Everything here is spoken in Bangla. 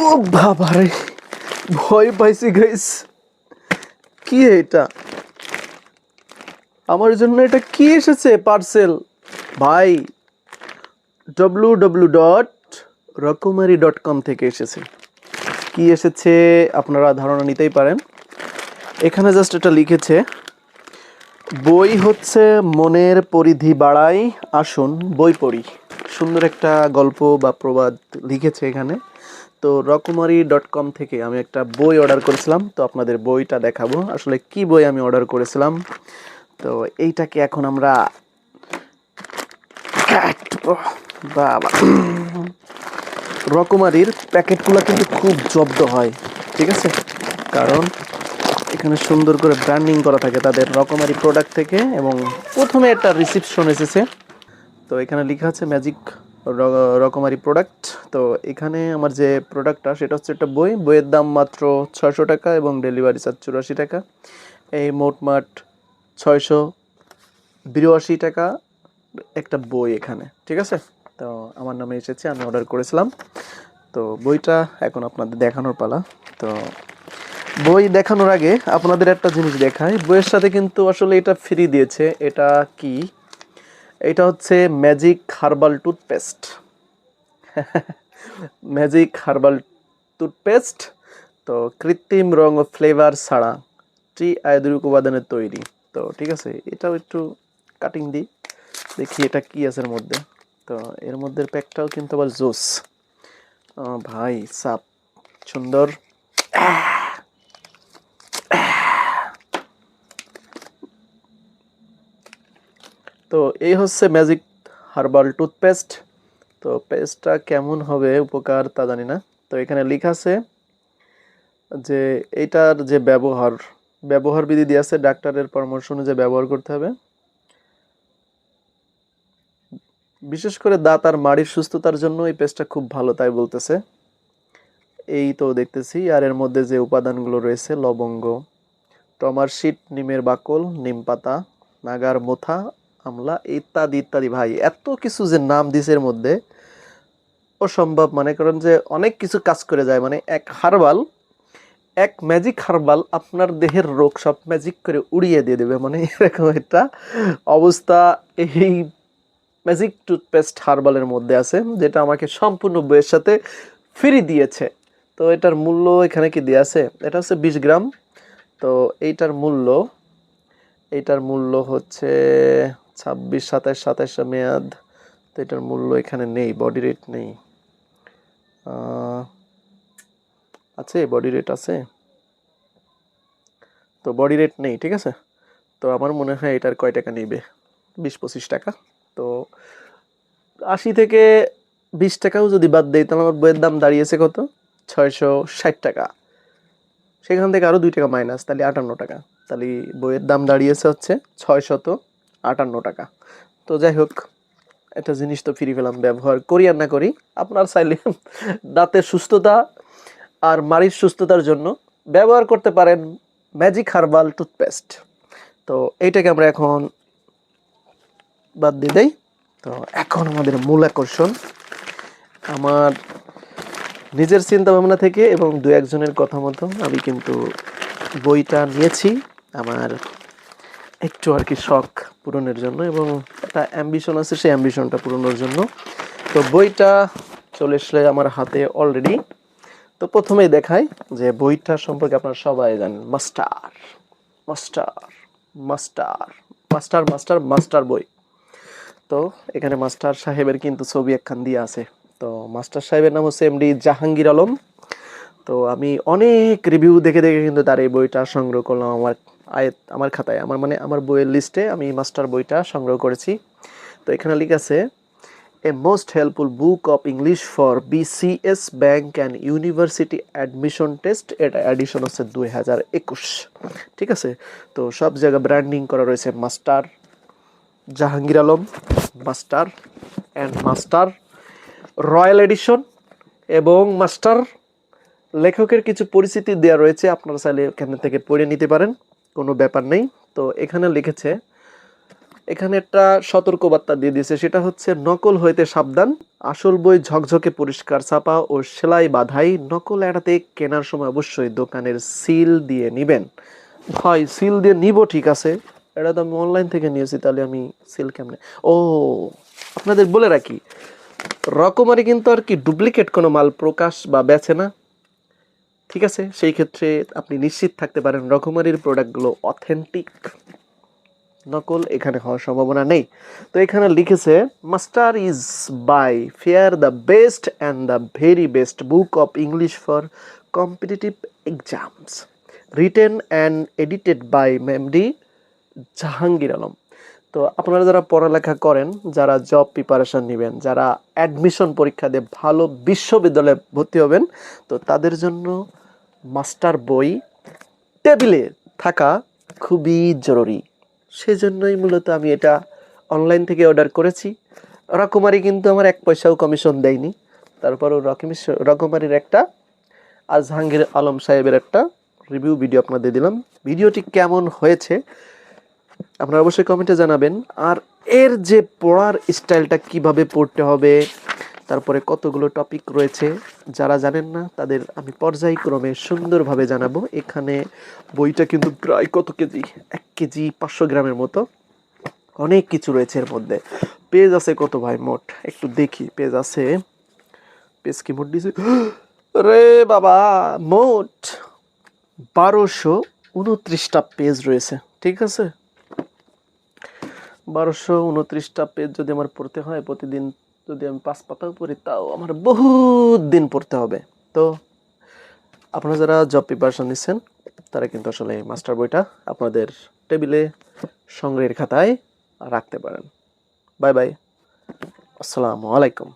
ও বাবারে, ভয় পাইছি গাইস। কি এটা? আমার জন্য এটা কি এসেছে পার্সেল? ভাই, www.রকমারি.com থেকে এসেছে। কি এসেছে আপনারা ধারণা নিতেই পারেন। এখানে জাস্ট এটা লিখেছে, বই হচ্ছে মনের পরিধি বাড়াই, আসুন বই পড়ি। সুন্দর একটা গল্প বা প্রবাদ লিখেছে এখানে। তো রকমারি.com থেকে আমি একটা বই অর্ডার করেছিলাম। তো আপনাদের বইটা দেখাবো আসলে কি বই আমি অর্ডার করেছিলাম। তো এইটাকে এখন আমরা কাটবো। বাবা, রকমারির প্যাকেটগুলো কিন্তু খুব জব্দ হয়, ঠিক আছে? কারণ এখানে সুন্দর করে ব্র্যান্ডিং করা থাকে তাদের রকমারি প্রোডাক্ট থেকে, এবং প্রথমে একটা রিসিপশন এসেছে। তো এখানে লেখা আছে ম্যাজিক রকমারি প্রোডাক্ট। তো এখানে আমার যে প্রোডাক্টটা সেটা হচ্ছে একটা বই। বইয়ের দাম মাত্র 600 টাকা এবং ডেলিভারি চার্জ 84 টাকা। এই মোটমাট 682 টাকা একটা বই এখানে, ঠিক আছে? তো আমার নামে এসেছে, আমি অর্ডার করেছিলাম। তো বইটা এখন আপনাদের দেখানোর পালা। তো বই দেখানোর আগে আপনাদের একটা জিনিস দেখাই। বইয়ের সাথে কিন্তু আসলে এটা ফ্রি দিয়েছে। এটা কি? এটা হচ্ছে magic herbal toothpaste. Magic herbal toothpaste. তো কৃত্রিম রং ও ফ্লেভার ছাড়া আয়ুর্বেদিক উপাদানের তৈরি। তো ঠিক আছে, এটাও একটু কাটিং দিই, দেখি এটা কি আছে এর মধ্যে। তো এর মধ্যে প্যাকটাও কিন্তু আবার জোস। ভাই সাপ সুন্দর। তো এই হচ্ছে ম্যাজিক হার্বাল টুথপেস্ট। তো পেস্টটা কেমন হবে উপকার তা জানি না। তো এখানে লেখা আছে যে এটার যে ব্যবহার বিধি দিয়ে আছে, ডাক্তারের পরামর্শ অনুযায়ী ব্যবহার করতে হবে। বিশেষ করে দাঁত আর মাড়ির সুস্থতার জন্য এই পেস্টটা খুব ভালো, তাই বলতেছে। এই তো দেখতেছি। আর এর মধ্যে যে উপাদানগুলো রয়েছে, লবঙ্গ, টমারশিট, নিমের বাকল, নিম পাতা, নাগার মোথা, আমলা ইত্যাদি ইত্যাদি। ভাই এত কিছু যে নাম দিছে এর মধ্যে, অসম্ভব। মনে করেন যে অনেক কিছু কাজ করে যায়। মানে এক ম্যাজিক হার্বাল আপনার দেহের রোগ সব ম্যাজিক করে উড়িয়ে দিয়ে দেবে, মানে এরকম একটা অবস্থা এই ম্যাজিক টুথপেস্ট হার্বালের মধ্যে আছে, যেটা আমাকে সম্পূর্ণ বইয়ের সাথে ফ্রি দিয়েছে। তো এটার মূল্য এখানে কি দেওয়া আছে? এটা হচ্ছে 20 গ্রাম। তো এইটার মূল্য হচ্ছে 26, 27, 27 মেয়াদ। তো এটার মূল্য এখানে নেই, বডি রেট নেই। আছে বডি রেট আছে, তো বডি রেট নেই, ঠিক আছে? তো আমার মনে হয় এটার কয় টাকা নিবে, 20-25 টাকা। তো 80 থেকে 20 টাকাও যদি বাদ দেয়, তাহলে আমার বইয়ের দাম দাঁড়িয়েছে কত? 660 টাকা। সেখান থেকে আরো 2 টাকা মাইনাস, তাহলে 58 টাকা। তাহলে বইয়ের দাম দাঁড়িয়েছে হচ্ছে 658 টাকা। তো যাই হোক, একটা জিনিস তো ফ্রি পেলাম, ব্যবহার করি আর না করি। আপনার চাইলে দাঁতের সুস্থতা আর মাড়ির সুস্থতার জন্য ব্যবহার করতে পারেন ম্যাজিক হার্বাল টুথপেস্ট। তো এইটাকে আমরা এখন বাদ দিয়ে দেই। তো এখন আমাদের মূল আকর্ষণ, আমার নিজের চিন্তা ভাবনা থেকে এবং দু একজনের কথা মতো আমি কিন্তু বইটা নিয়েছি আমার একটু আর কি শখ পূরণের জন্য, এবং একটা অ্যাম্বিশন আছে, সেই অ্যাম্বিশনটা পূরণের জন্য। তো বইটা চলে আসলে আমার হাতে অলরেডি। তো প্রথমেই দেখাই যে বইটা সম্পর্কে আপনারা সবাই জানেন, master master master master master master বই। তো এখানে মাস্টার সাহেবের কিন্তু ছবি একখান দিয়ে আছে। তো মাস্টার সাহেবের নাম হচ্ছে এমডি জাহাঙ্গীর আলম। তো আমি অনেক রিভিউ দেখে দেখে কিন্তু তার এই বইটা সংগ্রহ করলাম আমার খাতায়, আমার বইয়ের লিস্টে আমি মাস্টার বইটা সংগ্রহ করেছি। তো এখানে লেখা আছে, a most helpful book of English for BCS bank and university admission test. এটা এডিশন হচ্ছে 2021, ঠিক আছে? তো সব জায়গায় ব্র্যান্ডিং করা রয়েছে master Jahangir Alam, master and master royal edition এবং মাস্টার। লেখকের কিছু পরিচিতি দেওয়া রয়েছে, আপনারা চাইলে এখান থেকে পড়ে নিতে পারেন, কোনো ব্যাপার নেই। তো এখানে লিখেছে, এখানে একটা সতর্কবার্তা দিয়ে দিয়েছে, সেটা হচ্ছে নকল হইতে সাবধান, আসল বই ঝকঝকে পরিষ্কার ছাপা ও সেলাই বাঁধাই, নকল এড়াতে কেনার সময় অবশ্যই দোকানের সিল দিয়ে নিবেন। ভাই সিল দিয়ে নিব ঠিক আছে, এটা তো আমি অনলাইন থেকে নিয়েছি, তাহলে আমি সিল কেমনে? ও, আপনাদের বলে রাখি, রকমারি কিন্তু আর কি ডুপ্লিকেট কোনো মাল প্রকাশ বা বেচে না, ঠিক আছে? সেই ক্ষেত্রে আপনি নিশ্চিত থাকতে পারেন রকমারির প্রোডাক্টগুলো অথেন্টিক, নকল এখানে হওয়ার সম্ভাবনা নেই। তো এখানে লিখেছে master is by far the best and the very best book of English for competitive exams, written and edited by মেমডি জাহাঙ্গীর আলম। তো আপনারা যারা পড়ালেখা করেন, যারা জব প্রিপারেশন নেবেন, যারা অ্যাডমিশন পরীক্ষা দিয়ে ভালো বিশ্ববিদ্যালয়ে ভর্তি হবেন, তো তাদের জন্য মাস্টার বই টেবিলে থাকা খুবই জরুরি। সেজন্যই মূলত আমি এটা অনলাইন থেকে অর্ডার করেছি। রকমারি কিন্তু আমার 1 পয়সাও কমিশন দেয়নি। তারপরও রকমারির একটা জাহাঙ্গীর আলম সাহেবের একটা রিভিউ ভিডিও আপনাদের দিলাম। ভিডিওটি কেমন হয়েছে আপনারা অবশ্যই কমেন্টে জানাবেন। আর এর যে পড়ার স্টাইলটা কিভাবে পড়তে হবে, তারপরে কতগুলো টপিক রয়েছে, যারা জানেন না তাদের আমি পর্যায়ক্রমে সুন্দরভাবে জানাবো। এখানে বইটা কিন্তু প্রায় কত কেজি, 1 কেজি 500 গ্রামের মতো, অনেক কিছু রয়েছে এর মধ্যে। পেজ আছে কত ভাই মোট, একটু দেখি পেজ আছে, পেজ কি মোট দিছে রে বাবা, মোট 1229টা পেজ রয়েছে, ঠিক আছে? 1229টা পেজ যদি আমার পড়তে হয় প্রতিদিন, যদি আমি 5 পাতাও পড়ি, তাও আমার বহুত দিন পড়তে হবে। তো আপনারা যারা জব প্রিপারেশন নিচ্ছেন, তারা কিন্তু আসলে এই মাস্টার বইটা আপনাদের টেবিলে সংগ্রহের খাতায় রাখতে পারেন। বাই বাই, আসসালামু আলাইকুম।